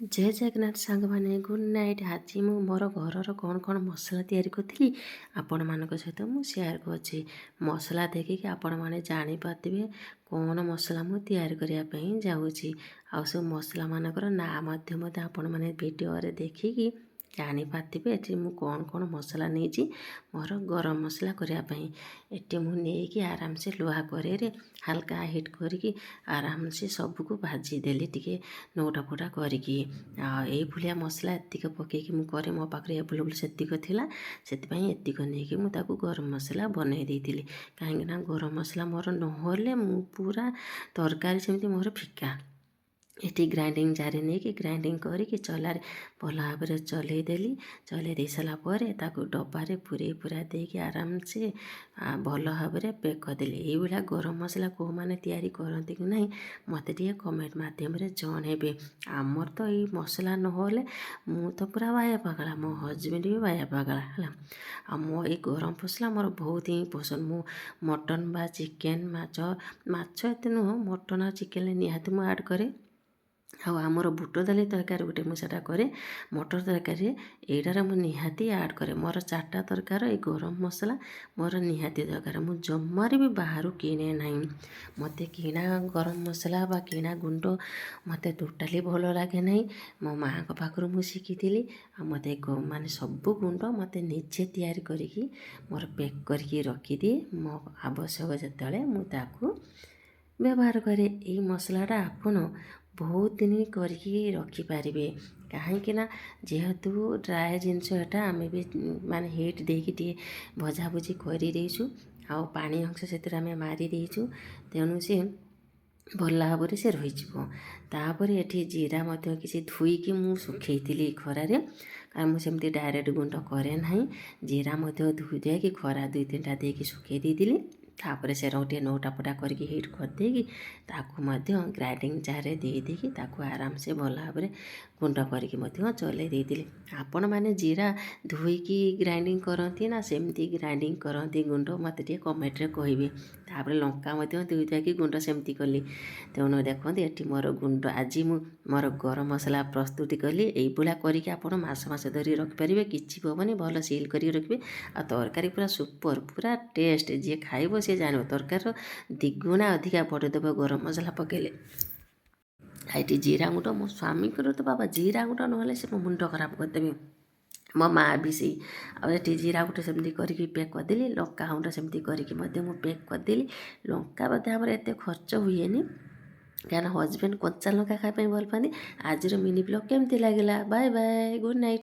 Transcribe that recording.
जय जगन्नाथ सांग मैंने गुड नाइट। आज मु मोर घर कौन कौन मसला तैयारी करी आपण मान सहित मुझे सेयार कर मसला देखिए आपण मैंने जानीपारे कौन मसला मु तैयारी करने जाऊँगी। आ सब मसला मानकर ना आपण मैंने वीडियो देखिकी जानीपारे ये मुझे कौन कौन मसला नहीं मोर गरम मसला करने ये मुझे आराम से लुहा करे हल्का हिट करके आराम से सबको भाजीदेली टी नौटा फोटा करके ये मसला एतिक पकईकि मुझे मो पाखे एभेलेबुल सेतिक थिला सेतिपाई एतिक नहीं मुझे गरम मसला बनई देती कहीं गरम मसला मोर नहले मु पूरा तरकारी सेमती मोर फिका ये ग्राइंडिंग जार नहीं कि ग्राइंडिंग करके चलार भल भाव में चलईदेली चलई दे सारापर डबारे पूरे पूरा देकी आराम से भल भाव में पैक करदेली। ये गरम मसला कौ मैंने तैयारी करती कि नहीं मत कमेंट मध्यम जनइबे। आमर तो ये मसला नहले मु तो पूरा बाया पागला मो हजबैंड भी बाया पागला है। मो ये गरम मसला मोर बहुत ही पसंद। मु मटन बा चिकेन माछ एत नुह मटन और चिकेन निहाती मु ऐड करे। आमर बुट डाली तरकारी गोटे मुझे करे मटर तरकारी यहीटार मुझे निहाती ऐड करे मोर 4टा तरकार ये गरम मसला मोर निहाती दरकार। मु जमार भी बाहर किणे ना मत किणा गरम मसला बा किणा गुंड मत टोटाली भल लगे ना। मो माँ पाखु मुझे शिखी मत माने सब गुंड मत निजे तैयारी करी मोर पैक करके रखिदिए मो आवश्यक जिते मुझे व्यवहार करे। ये मसलाटा आपण बहुत दिन करके रखिपारे कहीं जेहेतु ड्राए जिनस एटा आम भी माने हिट देकी भजाभुजी करदेचु आ पानी अंश से मारी देचु तेणु सी भल भाव से रहीपर ये जीरा किसी धोईकी मु सुखई खरारे कारण मुझे डायरेक्ट गुंड करे ना जीरा धोई दिया खरा 2-3टा देकी सुखई देती तापर से गोटे नौटा पटा करके हिट करदेकी ग्राइंडिंग जार देकी आराम से भल भाव में गुंड करके चलई देती। आपण मैंने जीरा धोईकी ग्राइंडिंग करती ना सेमती ग्राइंडिंग करती गुंड मत कमेंट्रे कहे। तापर लंका धोई गुंड सेमती कली तेणु देखते ये मोर गुंड आज मोर गरम मसला प्रस्तुति कली यही करके आप मास धरी रखिपारे किसी हेनी भल सिल कर रखिए। आ तरकारी पूरा सुपर पूरा टेस्ट जी खाइब सी जान तरकार द्विगुणा अधिका बढ़ीदेव गरम मसला पकेले। ये जीरा गुंड मो स्वामी को तो बाबा जीरा गुंड ना से मो मुंड खराब करदेवी मो माँ भी से ये जीरा गुंड सेमती करके पैक करदेली लंका गुंड सेमती करके पैक करदेली। लंका बोधे आम एत खर्च हुए क्या हजबैंड कंचा लंका खावाई भल पाती। आज मिनी ब्लॉग केमती लगे बाय बाय गुड नाइट।